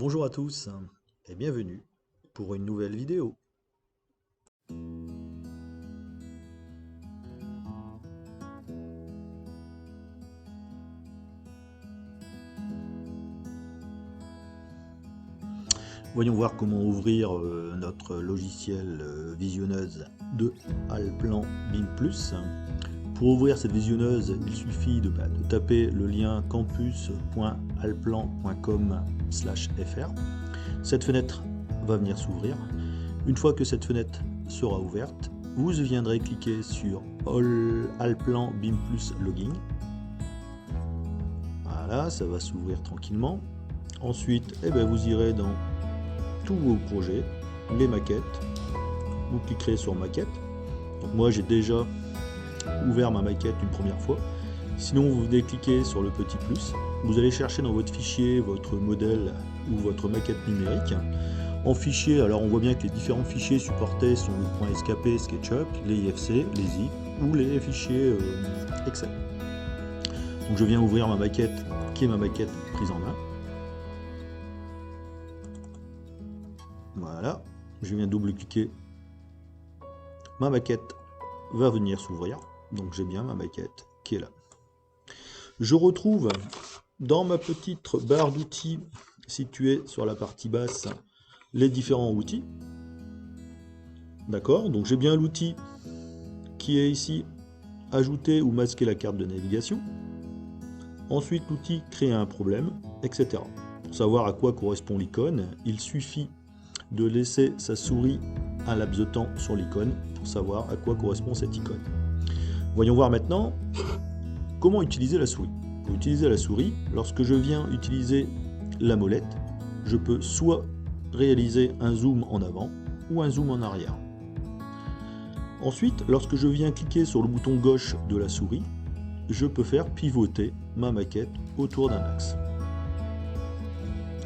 Bonjour à tous et bienvenue pour une nouvelle vidéo. Voyons voir comment ouvrir notre logiciel visionneuse de Allplan BIM+. Pour ouvrir cette visionneuse, il suffit de taper le lien campus.allplan.com/fr. Cette fenêtre va venir s'ouvrir. Une fois que cette fenêtre sera ouverte, vous viendrez cliquer sur Allplan BIM+ Login. Voilà, ça va s'ouvrir tranquillement. Ensuite, vous irez dans tous vos projets, les maquettes. Vous cliquerez sur maquette. Donc moi j'ai déjà ouvert ma maquette une première fois. Sinon vous venez cliquer sur le petit plus. Vous allez chercher dans votre fichier votre modèle ou votre maquette numérique. En fichier, alors on voit bien que les différents fichiers supportés sont le .skp, SketchUp, les IFC, les zip ou les fichiers Excel. Donc je viens ouvrir ma maquette qui est ma maquette prise en main. Voilà, je viens double-cliquer. Ma maquette va venir s'ouvrir. Donc j'ai bien ma maquette qui est là. Je retrouve dans ma petite barre d'outils située sur la partie basse les différents outils. D'accord, donc j'ai bien l'outil qui est ici, ajouter ou masquer la carte de navigation. Ensuite l'outil créer un problème, etc. Pour savoir à quoi correspond l'icône, il suffit de laisser sa souris un laps de temps sur l'icône pour savoir à quoi correspond cette icône. Voyons voir maintenant comment utiliser la souris. Pour utiliser la souris, lorsque je viens utiliser la molette, je peux soit réaliser un zoom en avant ou un zoom en arrière. Ensuite, lorsque je viens cliquer sur le bouton gauche de la souris, je peux faire pivoter ma maquette autour d'un axe.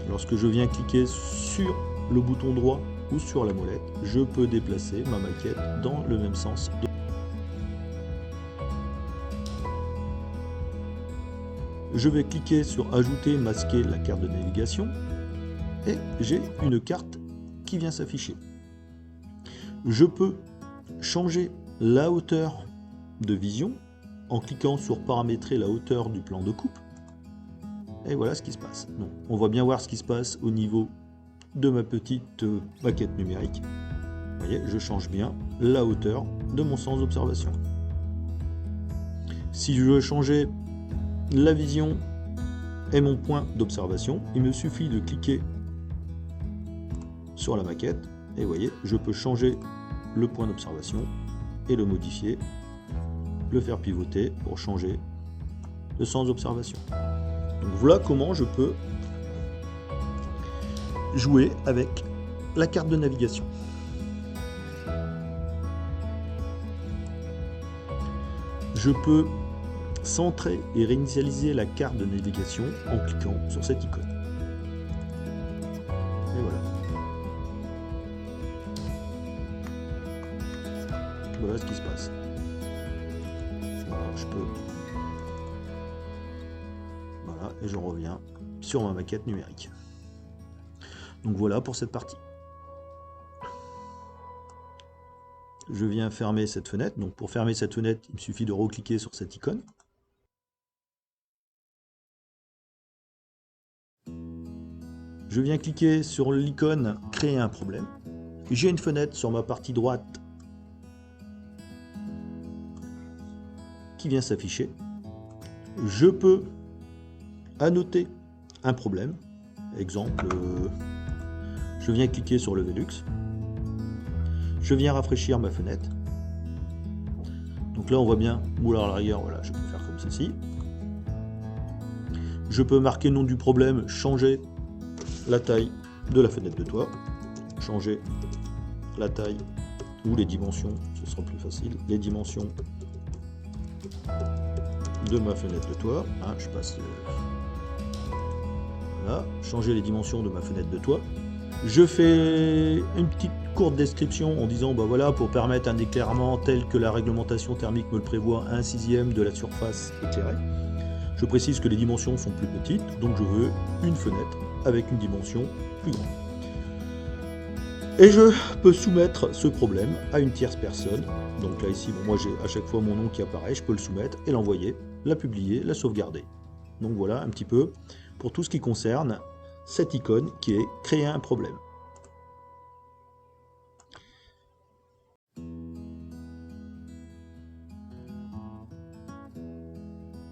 Lorsque je viens cliquer sur le bouton droit ou sur la molette, je peux déplacer ma maquette dans le même sens. Je vais cliquer sur ajouter, masquer la carte de navigation et j'ai une carte qui vient s'afficher. Je peux changer la hauteur de vision en cliquant sur paramétrer la hauteur du plan de coupe. Et voilà ce qui se passe. Donc, on va bien voir ce qui se passe au niveau de ma petite maquette numérique. Vous voyez, je change bien la hauteur de mon sens d'observation. Si je veux changer la vision et mon point d'observation, il me suffit de cliquer sur la maquette et vous voyez, je peux changer le point d'observation et le modifier, le faire pivoter pour changer le sens d'observation. Donc voilà comment je peux jouer avec la carte de navigation. Je peux centrer et réinitialiser la carte de navigation en cliquant sur cette icône. Et voilà. Voilà ce qui se passe. Alors je peux. Voilà, et je reviens sur ma maquette numérique. Donc voilà pour cette partie. Je viens fermer cette fenêtre. Donc pour fermer cette fenêtre, il me suffit de recliquer sur cette icône. Je viens cliquer sur l'icône créer un problème. J'ai une fenêtre sur ma partie droite qui vient s'afficher. Je peux annoter un problème. Exemple, je viens cliquer sur le Velux. Je viens rafraîchir ma fenêtre. Donc là on voit bien, ou alors à l'arrière, voilà, je peux faire comme ceci. Je peux marquer le nom du problème, changer la taille de la fenêtre de toit, changer la taille ou les dimensions, ce sera plus facile, les dimensions de ma fenêtre de toit. Hein, je passe voilà, changer les dimensions de ma fenêtre de toit. Je fais une petite courte description en disant bah voilà, pour permettre un éclairement tel que la réglementation thermique me le prévoit, 1/6 de la surface éclairée. Je précise que les dimensions sont plus petites, donc je veux une fenêtre avec une dimension plus grande. Et je peux soumettre ce problème à une tierce personne. Donc là ici, bon, moi j'ai à chaque fois mon nom qui apparaît, je peux le soumettre et l'envoyer, la publier, la sauvegarder. Donc voilà un petit peu pour tout ce qui concerne cette icône qui est créer un problème.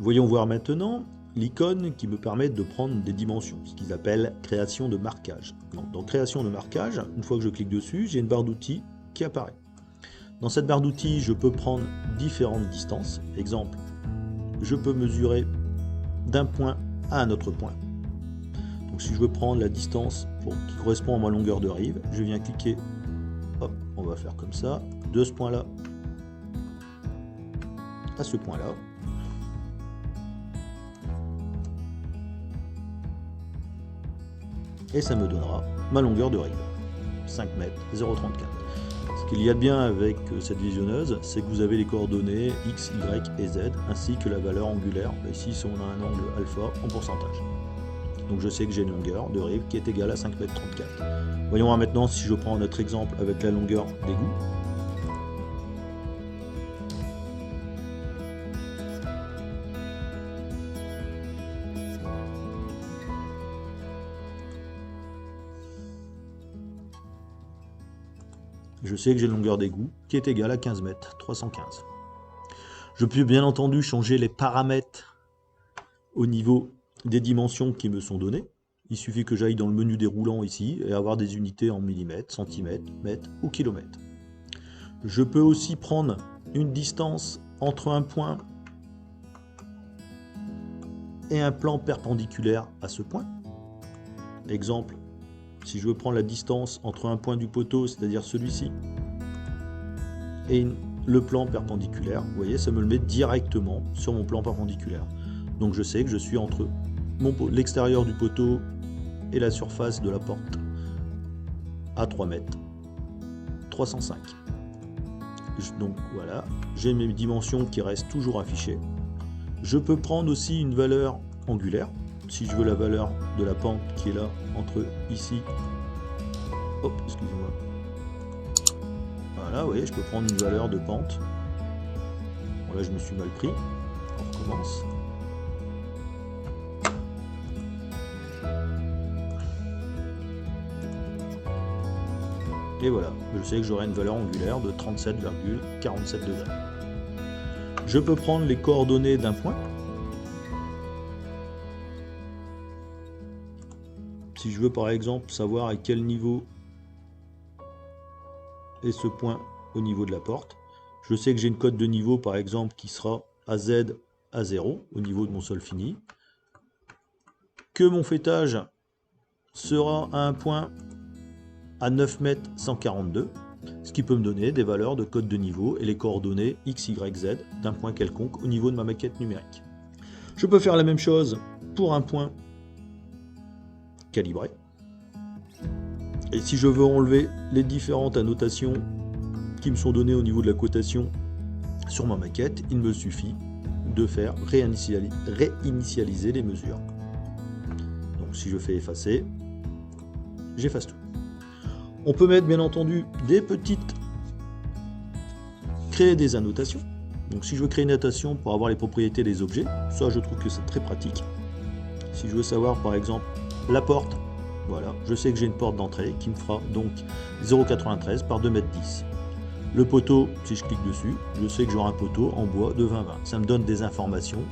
Voyons voir maintenant l'icône qui me permet de prendre des dimensions, ce qu'ils appellent création de marquage. Donc, dans création de marquage, une fois que je clique dessus, j'ai une barre d'outils qui apparaît. Dans cette barre d'outils, je peux prendre différentes distances. Exemple, je peux mesurer d'un point à un autre point. Donc si je veux prendre la distance qui correspond à ma longueur de rive, je viens cliquer, hop, on va faire comme ça, de ce point-là à ce point-là. Et ça me donnera ma longueur de rive, 5 mètres 0,34. Ce qu'il y a de bien avec cette visionneuse, c'est que vous avez les coordonnées X, Y et Z, ainsi que la valeur angulaire, ici si on a un angle alpha en pourcentage. Donc je sais que j'ai une longueur de rive qui est égale à 5 mètres 34. Voyons voir maintenant si je prends notre exemple avec la longueur d'égout. Je sais que j'ai une longueur d'égout qui est égale à 15 mètres 315. Je peux bien entendu changer les paramètres au niveau des dimensions qui me sont données. Il suffit que j'aille dans le menu déroulant ici et avoir des unités en millimètres, centimètres, mètres ou kilomètres. Je peux aussi prendre une distance entre un point et un plan perpendiculaire à ce point. Exemple, si je veux prendre la distance entre un point du poteau, c'est-à-dire celui-ci, et le plan perpendiculaire, vous voyez, ça me le met directement sur mon plan perpendiculaire. Donc je sais que je suis entre l'extérieur du poteau et la surface de la porte à 3 mètres 305. Donc voilà, j'ai mes dimensions qui restent toujours affichées. Je peux prendre aussi une valeur angulaire. Si je veux la valeur de la pente qui est là, entre ici, hop, excusez-moi. Voilà, vous voyez, je peux prendre une valeur de pente. Bon, là, je me suis mal pris. On recommence. Et voilà, je sais que j'aurai une valeur angulaire de 37,47 degrés. Je peux prendre les coordonnées d'un point. Si je veux par exemple savoir à quel niveau est ce point au niveau de la porte, je sais que j'ai une cote de niveau par exemple qui sera à Z à 0 au niveau de mon sol fini, que mon fêtage sera à un point à 9 mètres 142, ce qui peut me donner des valeurs de code de niveau et les coordonnées X, Y, Z d'un point quelconque au niveau de ma maquette numérique. Je peux faire la même chose pour un point calibré. Et si je veux enlever les différentes annotations qui me sont données au niveau de la cotation sur ma maquette, il me suffit de faire réinitialiser les mesures. Donc si je fais effacer, j'efface tout. On peut mettre bien entendu des petites, créer des annotations. Donc si je veux créer une annotation pour avoir les propriétés des objets, ça je trouve que c'est très pratique. Si je veux savoir par exemple la porte, voilà, je sais que j'ai une porte d'entrée qui me fera donc 0,93 par 2,10 m. Le poteau, si je clique dessus, je sais que j'aurai un poteau en bois de 20,20. Ça me donne des informations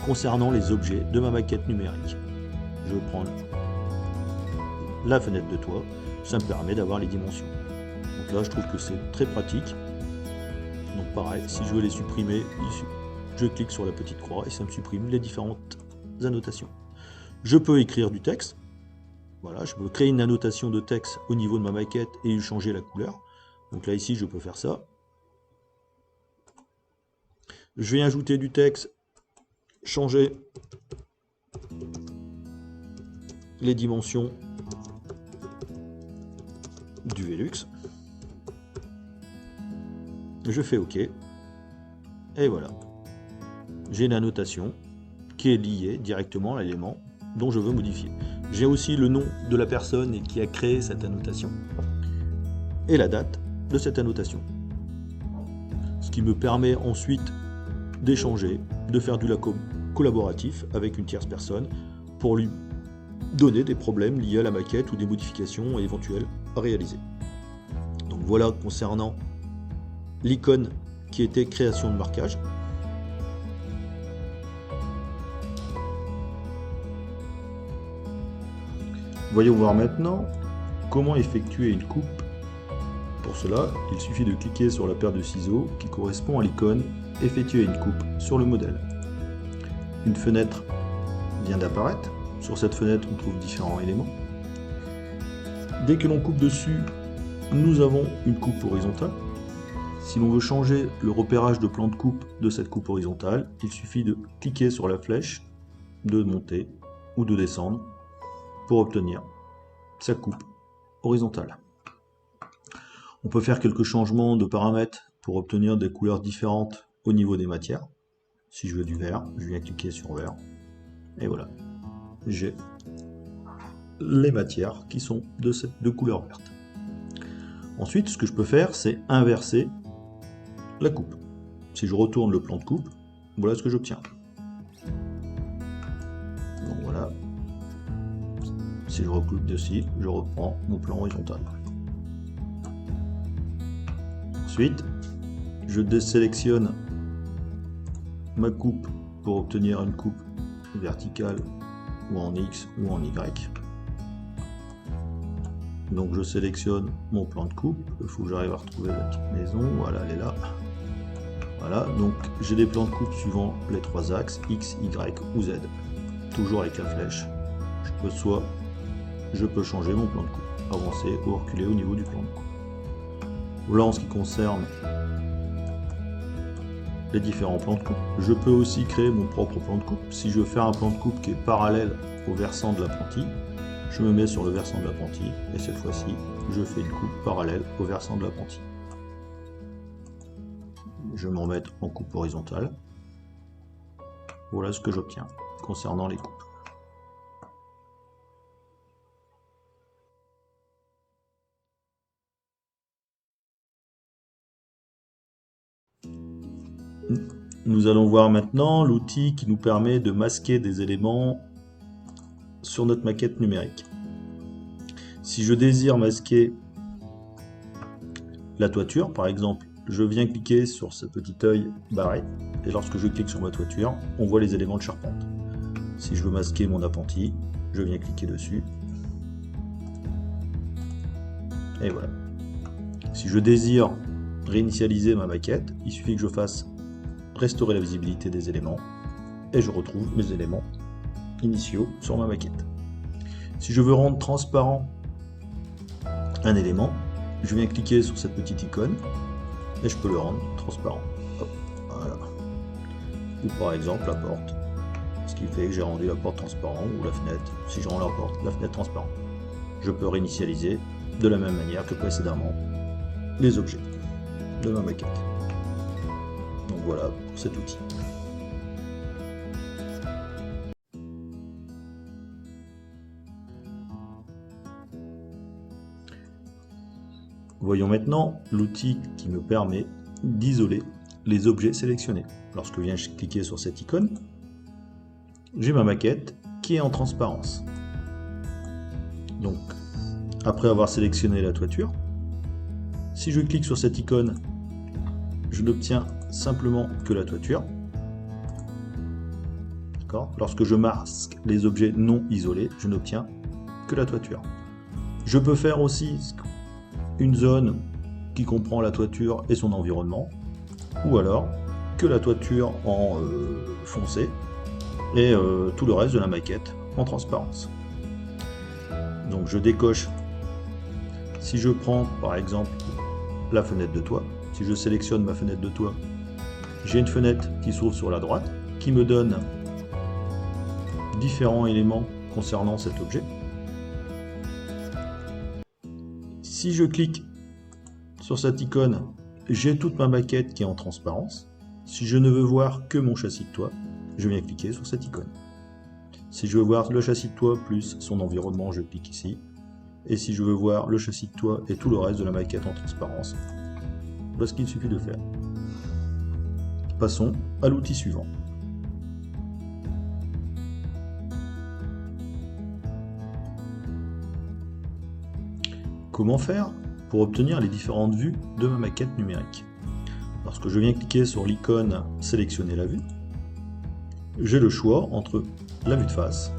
concernant les objets de ma maquette numérique. Je vais prendre la fenêtre de toit, ça me permet d'avoir les dimensions. Donc là, je trouve que c'est très pratique. Donc pareil, si je veux les supprimer, je clique sur la petite croix et ça me supprime les différentes annotations. Je peux écrire du texte. Voilà, je peux créer une annotation de texte au niveau de ma maquette et y changer la couleur. Donc là, ici, je peux faire ça. Je vais ajouter du texte, changer les dimensions du Velux. Je fais OK. Et voilà. J'ai une annotation qui est liée directement à l'élément dont je veux modifier. J'ai aussi le nom de la personne qui a créé cette annotation et la date de cette annotation. Ce qui me permet ensuite d'échanger, de faire du collaboratif avec une tierce personne pour lui donner des problèmes liés à la maquette ou des modifications éventuelles à réaliser. Donc voilà concernant l'icône qui était création de marquage. Voyons voir maintenant comment effectuer une coupe. Pour cela, il suffit de cliquer sur la paire de ciseaux qui correspond à l'icône « Effectuer une coupe » sur le modèle. Une fenêtre vient d'apparaître. Sur cette fenêtre, on trouve différents éléments. Dès que l'on coupe dessus, nous avons une coupe horizontale. Si l'on veut changer le repérage de plan de coupe de cette coupe horizontale, il suffit de cliquer sur la flèche, de monter ou de descendre pour obtenir sa coupe horizontale. On peut faire quelques changements de paramètres pour obtenir des couleurs différentes au niveau des matières. Si je veux du vert, je viens cliquer sur vert. Et voilà, j'ai les matières qui sont de couleur verte. Ensuite, ce que je peux faire, c'est inverser la coupe. Si je retourne le plan de coupe, voilà ce que j'obtiens. Donc voilà. Si je recoupe dessus, je reprends mon plan horizontal. Ensuite, je désélectionne ma coupe pour obtenir une coupe verticale ou en X ou en Y. Donc je sélectionne mon plan de coupe, il faut que j'arrive à retrouver la petite maison, voilà elle est là. Voilà, donc j'ai des plans de coupe suivant les trois axes, X, Y ou Z. Toujours avec la flèche. Je peux changer mon plan de coupe, avancer ou reculer au niveau du plan de coupe. Là en ce qui concerne les différents plans de coupe. Je peux aussi créer mon propre plan de coupe. Si je veux faire un plan de coupe qui est parallèle au versant de l'apprenti, je me mets sur le versant de l'apprenti et cette fois-ci, je fais une coupe parallèle au versant de l'apprenti. Je m'en mets en coupe horizontale. Voilà ce que j'obtiens concernant les coupes. Nous allons voir maintenant l'outil qui nous permet de masquer des éléments sur notre maquette numérique. Si je désire masquer la toiture, par exemple, je viens cliquer sur ce petit œil barré, et lorsque je clique sur ma toiture, on voit les éléments de charpente. Si je veux masquer mon appentis, je viens cliquer dessus, et voilà. Si je désire réinitialiser ma maquette, il suffit que je fasse restaurer la visibilité des éléments, et je retrouve mes éléments initiaux sur ma maquette. Si je veux rendre transparent un élément, je viens cliquer sur cette petite icône et je peux le rendre transparent. Hop, voilà. Ou par exemple la porte, ce qui fait que j'ai rendu la porte transparente, ou la fenêtre, si je rends la fenêtre transparente. Je peux réinitialiser de la même manière que précédemment les objets de ma maquette. Donc voilà pour cet outil. Voyons maintenant l'outil qui me permet d'isoler les objets sélectionnés. Lorsque je viens cliquer sur cette icône, j'ai ma maquette qui est en transparence. Donc, après avoir sélectionné la toiture, si je clique sur cette icône, je n'obtiens simplement que la toiture. Lorsque je masque les objets non isolés, je n'obtiens que la toiture. Je peux faire aussi une zone qui comprend la toiture et son environnement, ou alors que la toiture en foncé et tout le reste de la maquette en transparence. Donc je décoche. Si je prends par exemple la fenêtre de toit, si je sélectionne ma fenêtre de toit, j'ai une fenêtre qui s'ouvre sur la droite qui me donne différents éléments concernant cet objet. Si je clique sur cette icône, j'ai toute ma maquette qui est en transparence. Si je ne veux voir que mon châssis de toit, je viens cliquer sur cette icône. Si je veux voir le châssis de toit plus son environnement, je clique ici. Et si je veux voir le châssis de toit et tout le reste de la maquette en transparence, voilà ce qu'il suffit de faire. Passons à l'outil suivant. Comment faire pour obtenir les différentes vues de ma maquette numérique? Lorsque je viens cliquer sur l'icône « Sélectionner la vue », j'ai le choix entre la vue de face,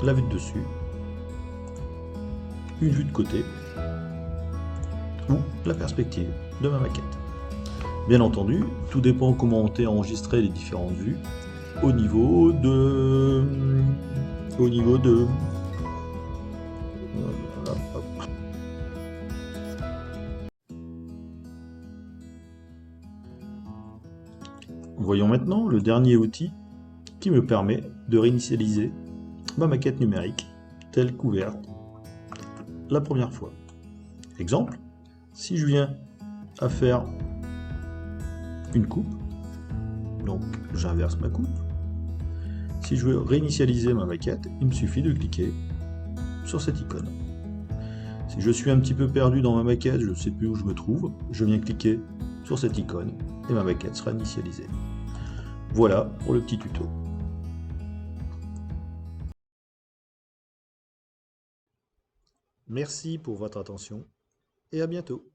la vue de dessus, une vue de côté ou la perspective de ma maquette. Bien entendu, tout dépend comment on a enregistré les différentes vues au niveau de... Voyons maintenant le dernier outil qui me permet de réinitialiser ma maquette numérique telle qu'ouverte la première fois. Exemple, si je viens à faire une coupe, donc j'inverse ma coupe. Si je veux réinitialiser ma maquette, il me suffit de cliquer sur cette icône. Si je suis un petit peu perdu dans ma maquette, je ne sais plus où je me trouve, je viens cliquer sur cette icône et ma maquette sera initialisée. Voilà pour le petit tuto. Merci pour votre attention et à bientôt.